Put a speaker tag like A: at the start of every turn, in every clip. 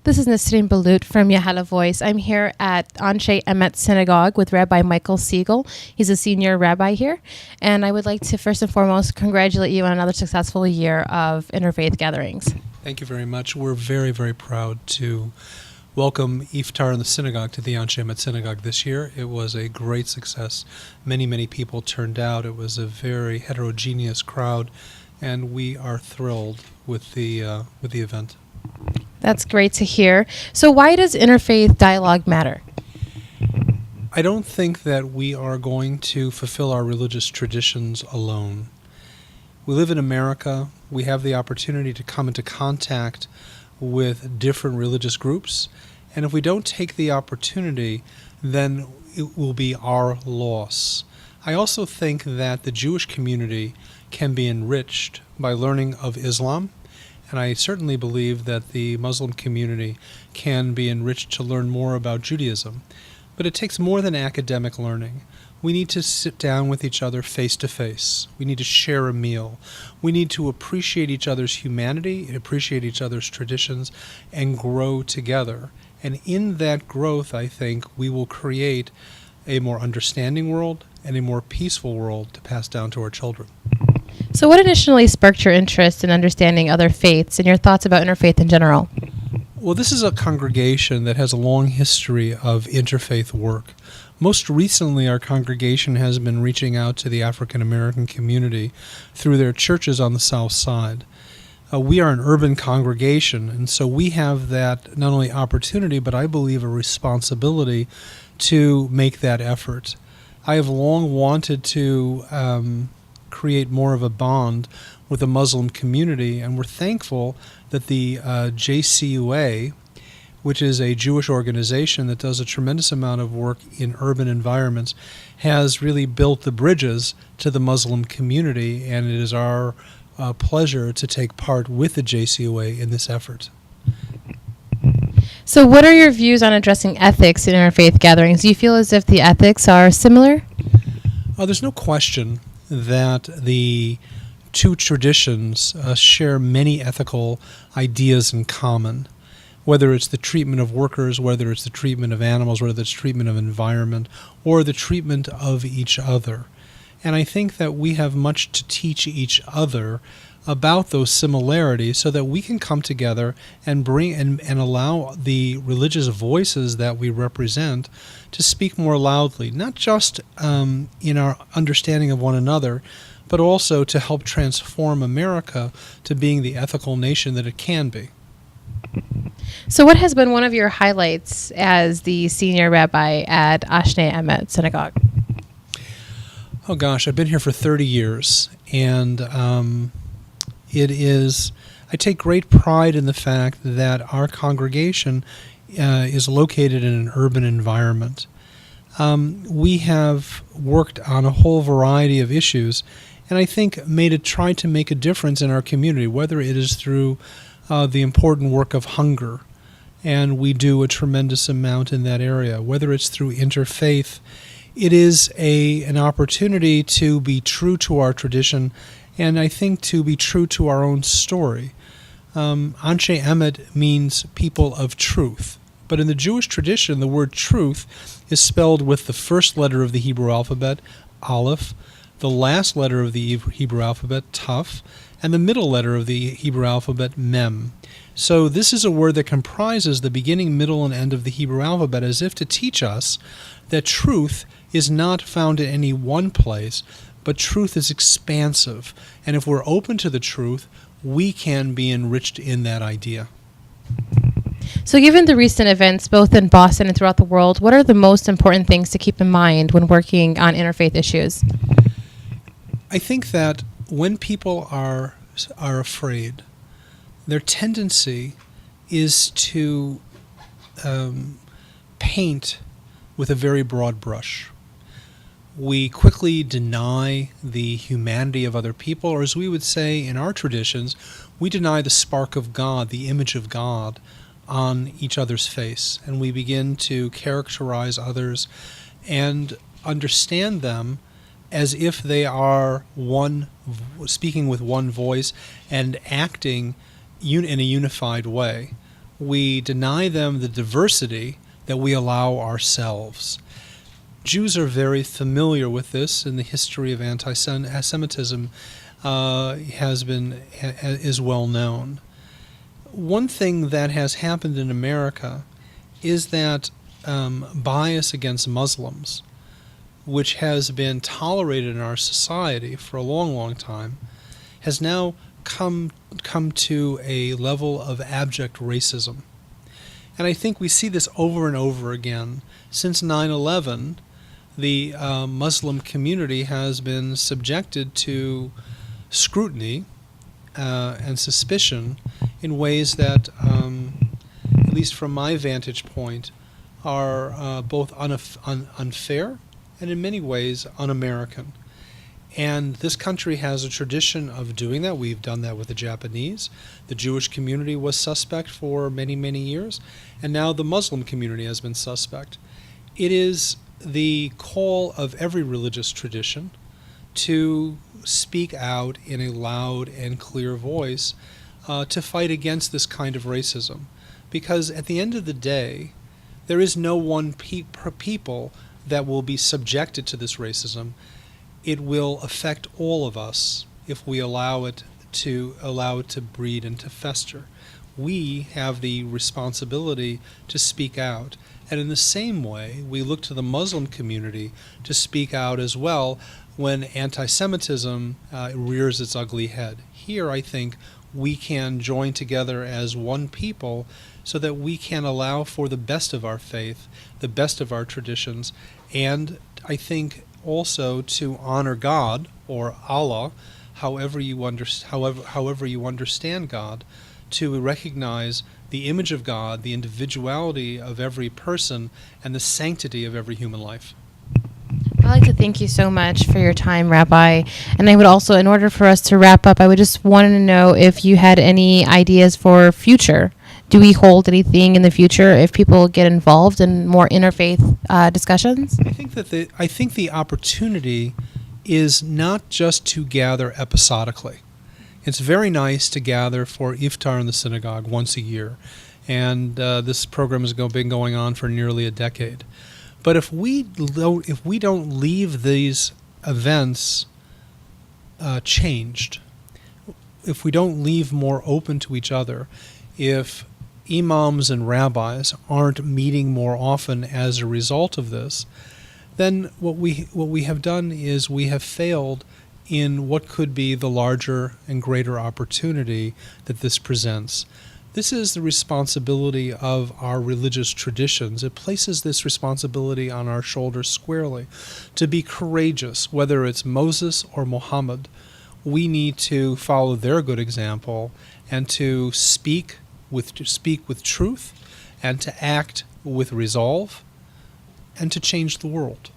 A: This is Nesreen Ballut from Yahala Voice. I'm here at Anshe Emet Synagogue with Rabbi Michael Siegel. He's a senior rabbi here. And I would like to first and foremost congratulate you on another successful year of interfaith gatherings.
B: Thank you very much. We're very, very proud to welcome Iftar in the synagogue to the Anshe Emet Synagogue this year. It was a great success. Many, many people turned out. It was a very heterogeneous crowd, and we are thrilled with the event.
A: That's great to hear. So why does interfaith dialogue matter?
B: I don't think that we are going to fulfill our religious traditions alone. We live in America. We have the opportunity to come into contact with different religious groups. And if we don't take the opportunity, then it will be our loss. I also think that the Jewish community can be enriched by learning of Islam. And I certainly believe that the Muslim community can be enriched to learn more about Judaism. But it takes more than academic learning. We need to sit down with each other face to face. We need to share a meal. We need to appreciate each other's humanity, appreciate each other's traditions, and grow together. And in that growth, I think, we will create a more understanding world and a more peaceful world to pass down to our children.
A: So what initially sparked your interest in understanding other faiths and your thoughts about interfaith in general?
B: Well, this is a congregation that has a long history of interfaith work. Most recently, our congregation has been reaching out to the African American community through their churches on the South Side. We are an urban congregation, and so we have that not only opportunity, but I believe a responsibility to make that effort. I have long wanted to create more of a bond with the Muslim community, and we're thankful that the JCUA, which is a Jewish organization that does a tremendous amount of work in urban environments, has really built the bridges to the Muslim community, and it is our pleasure to take part with the JCUA in this effort.
A: So what are your views on addressing ethics in interfaith gatherings? Do you feel as if the ethics are similar?
B: There's no question that the two traditions share many ethical ideas in common, whether it's the treatment of workers, whether it's the treatment of animals, whether it's treatment of environment, or the treatment of each other. And I think that we have much to teach each other about those similarities so that we can come together and bring and allow the religious voices that we represent to speak more loudly, not just in our understanding of one another, but also to help transform America to being the ethical nation that it can be.
A: So what has been one of your highlights as the senior rabbi at Anshe Emet Synagogue?
B: Oh gosh, I've been here for 30 years, and I take great pride in the fact that our congregation is located in an urban environment. We have worked on a whole variety of issues, and I think tried to make a difference in our community, whether it is through the important work of hunger, and we do a tremendous amount in that area, whether it's through interfaith. It is an opportunity to be true to our tradition, and I think to be true to our own story. Anshe Emet means people of truth. But in the Jewish tradition, the word truth is spelled with the first letter of the Hebrew alphabet, Aleph, the last letter of the Hebrew alphabet, Taf, and the middle letter of the Hebrew alphabet, Mem. So this is a word that comprises the beginning, middle, and end of the Hebrew alphabet, as if to teach us that truth is not found in any one place, but truth is expansive. And if we're open to the truth, we can be enriched in that idea.
A: So given the recent events, both in Boston and throughout the world, what are the most important things to keep in mind when working on interfaith issues?
B: I think that when people are afraid, their tendency is to paint with a very broad brush. We quickly deny the humanity of other people, or as we would say in our traditions, we deny the spark of God, the image of God, on each other's face. And we begin to characterize others and understand them as if they are one, speaking with one voice and acting in a unified way. we deny them the diversity that we allow ourselves. Jews are very familiar with this, and the history of anti-Semitism is well known. One thing that has happened in America is that bias against Muslims, which has been tolerated in our society for a long, long time, has now come to a level of abject racism. And I think we see this over and over again. Since 9/11, the Muslim community has been subjected to scrutiny and suspicion in ways that, at least from my vantage point, are both unfair and in many ways un-American. And this country has a tradition of doing that. We've done that with the Japanese. The Jewish community was suspect for many, many years, and now the Muslim community has been suspect. It is the call of every religious tradition to speak out in a loud and clear voice to fight against this kind of racism. Because at the end of the day, there is no one people that will be subjected to this racism. It will affect all of us if we allow it to breed and to fester. We have the responsibility to speak out. And in the same way, we look to the Muslim community to speak out as well when anti-Semitism rears its ugly head. Here, I think, we can join together as one people so that we can allow for the best of our faith, the best of our traditions, and I think also to honor God, or Allah, however you understand God, to recognize the image of God, the individuality of every person, and the sanctity of every human life.
A: I'd like to thank you so much for your time, Rabbi. And I would also, in order for us to wrap up, I would just want to know if you had any ideas for future. Do we hold anything in the future if people get involved in more interfaith discussions?
B: I think the opportunity is not just to gather episodically. It's very nice to gather for Iftar in the synagogue once a year, and this program has been going on for nearly a decade. But if we don't leave these events changed, if we don't leave more open to each other, if imams and rabbis aren't meeting more often as a result of this, then what we have done is we have failed in what could be the larger and greater opportunity that this presents. This is the responsibility of our religious traditions. It places this responsibility on our shoulders squarely to be courageous, whether it's Moses or Muhammad. We need to follow their good example and to speak with truth and to act with resolve and to change the world.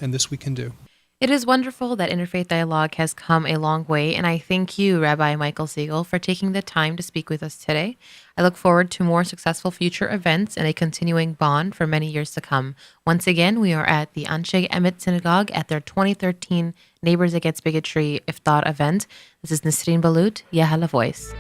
B: And this we can do.
A: It is wonderful that Interfaith Dialogue has come a long way, and I thank you, Rabbi Michael Siegel, for taking the time to speak with us today. I look forward to more successful future events and a continuing bond for many years to come. Once again, we are at the Anshe Emet Synagogue at their 2013 Neighbors Against Bigotry Iftar event. This is Nesreen Ballut, Yahala Voice.